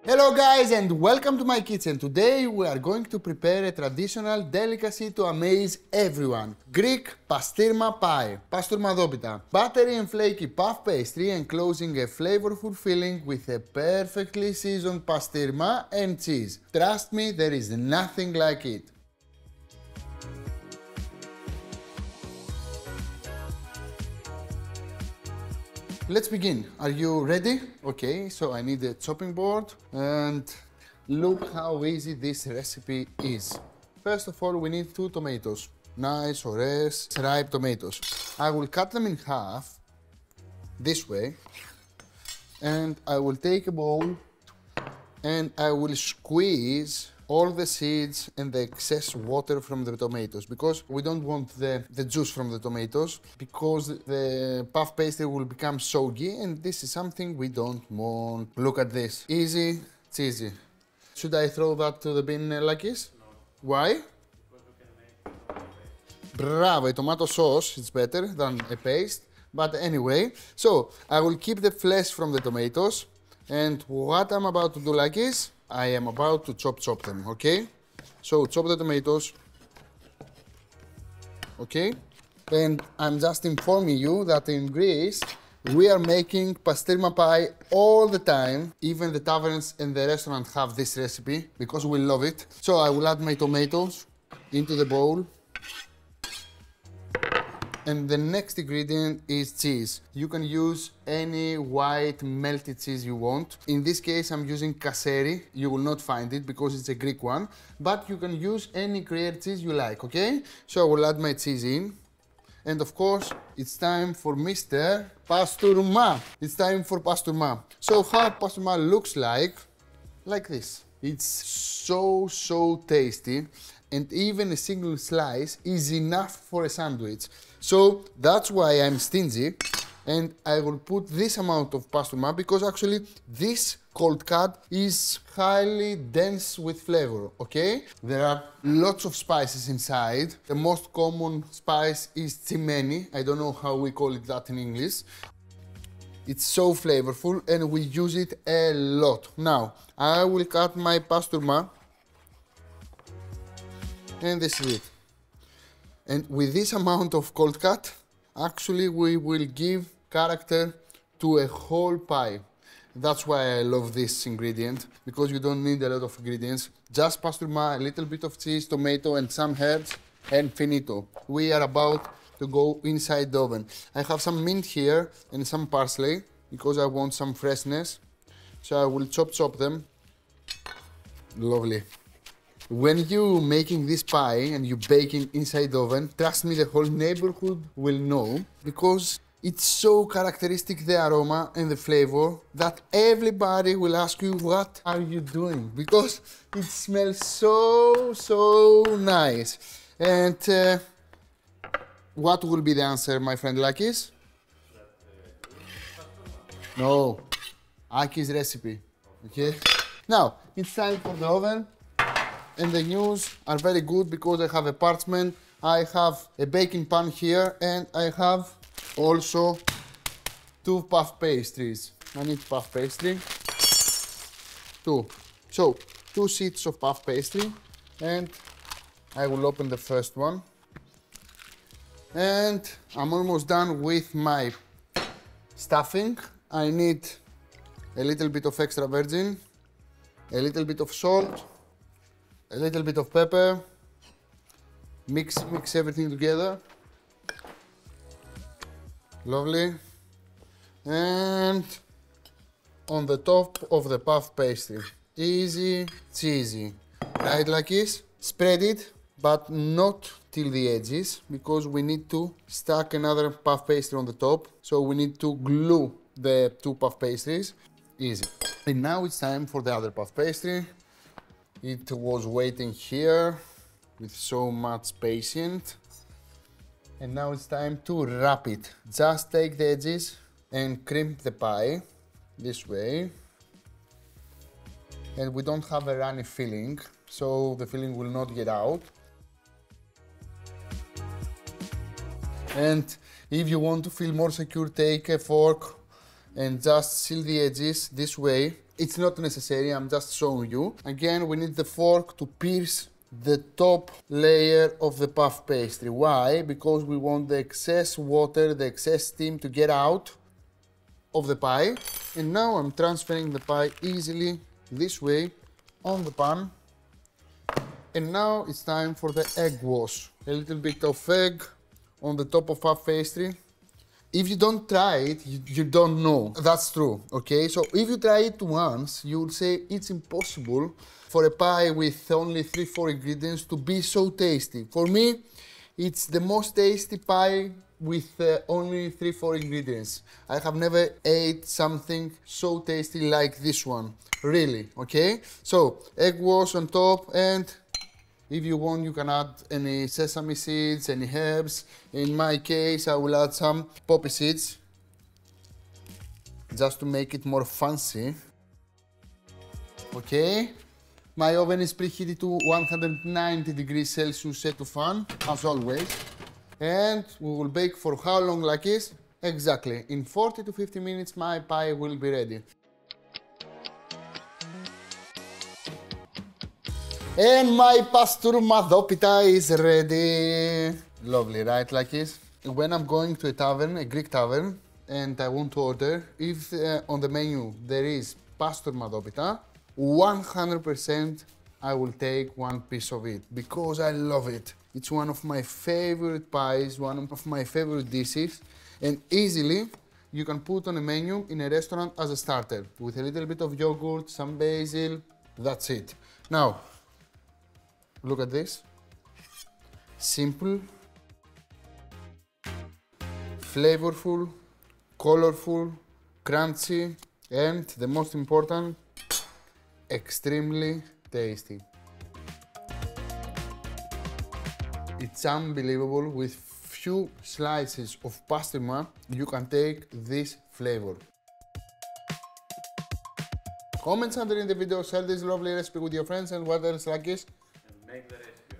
Hello guys and welcome to my kitchen. Today we are going to prepare a traditional delicacy to amaze everyone. Greek Pastirma pie, Pastourmadopita. Buttery and flaky puff pastry enclosing a flavorful filling with a perfectly seasoned pastirma and cheese. Trust me, there is nothing like it. Let's begin. Are you ready? Okay, so I need a chopping board and look how easy this recipe is. First of all, we need 2 tomatoes. Nice, ores, ripe tomatoes. I will cut them in half this way and I will take a bowl and I will squeeze all the seeds and the excess water from the tomatoes because we don't want the juice from the tomatoes because the puff pastry will become soggy and this is something we don't want. Look at this. Easy, it's easy. Should I throw that to the bin, Lakis? No. Why? Because we can make Bravo, a tomato sauce is better than a paste. But anyway, so I will keep the flesh from the tomatoes and what I'm about to do, Lakis, I am about to chop them, okay? So chop the tomatoes, okay? And I'm just informing you that in Greece, we are making pastirma pie all the time. Even the taverns and the restaurant have this recipe because we love it. So I will add my tomatoes into the bowl. And the next ingredient is cheese. You can use any white melted cheese you want. In this case, I'm using kaseri. You will not find it because it's a Greek one. But you can use any Gruyere cheese you like, okay? So I will add my cheese in. And of course, it's time for Mr. Pastourma. It's time for Pastourma. So how Pastourma looks like this. It's so tasty. And even a single slice is enough for a sandwich. So that's why I'm stingy and I will put this amount of pastourma because actually this cold cut is highly dense with flavor, okay? There are lots of spices inside. The most common spice is tsimeni. I don't know how we call it that in English. It's so flavorful and we use it a lot. Now, I will cut my pastourma. And this is it. And with this amount of cold cut, actually we will give character to a whole pie. That's why I love this ingredient, because you don't need a lot of ingredients. Just pastourma, a little bit of cheese, tomato and some herbs, and finito. We are about to go inside the oven. I have some mint here and some parsley, because I want some freshness. So I will chop them. Lovely. When you making this pie and you baking inside the oven, trust me, the whole neighborhood will know because it's so characteristic, the aroma and the flavor, that everybody will ask you, what are you doing? Because it smells so nice. And what will be the answer, my friend Lakis? No, Akis recipe, okay? Now, it's time for the oven. And the news are very good because I have a parchment, I have a baking pan here, and I have also 2 puff pastries. I need puff pastry. 2. So, 2 sheets of puff pastry, and I will open the first one. And I'm almost done with my stuffing. I need a little bit of extra virgin, a little bit of salt, a little bit of pepper, mix everything together. Lovely. And on the top of the puff pastry. Easy, cheesy. Right, like this? Spread it, but not till the edges, because we need to stack another puff pastry on the top. So we need to glue the 2 puff pastries. Easy. And now it's time for the other puff pastry. It was waiting here with so much patience. And now it's time to wrap it. Just take the edges and crimp the pie this way. And we don't have a runny filling, so the filling will not get out. And if you want to feel more secure, take a fork and just seal the edges this way It's not necessary, I'm just showing you. Again, we need the fork to pierce the top layer of the puff pastry. Why? Because we want the excess water, the excess steam to get out of the pie. And now I'm transferring the pie easily this way on the pan. And now it's time for the egg wash. A little bit of egg on the top of puff pastry. If you don't try it, you don't know. That's true, okay? So if you try it once, you will say it's impossible for a pie with only 3-4 ingredients to be so tasty. For me, it's the most tasty pie with only 3-4 ingredients. I have never ate something so tasty like this one, really, okay? So, egg wash on top, and if you want, you can add any sesame seeds, any herbs. In my case, I will add some poppy seeds, just to make it more fancy. Okay, my oven is preheated to 190 degrees Celsius set to fan, as always. And we will bake for how long like this? Exactly, in 40 to 50 minutes my pie will be ready. And my Pastourmadopita is ready. Lovely, right, like this? When I'm going to a tavern, a Greek tavern, and I want to order, if on the menu there is Pastourmadopita, 100% I will take one piece of it because I love it. It's one of my favorite pies, one of my favorite dishes, and easily you can put on a menu in a restaurant as a starter with a little bit of yogurt, some basil, that's it. Now, look at this. Simple, flavorful, colorful, crunchy, and the most important, extremely tasty. It's unbelievable. With few slices of pastirma, you can take this flavor. Comments under in the video, share this lovely recipe with your friends, and what else like this? And make the recipe.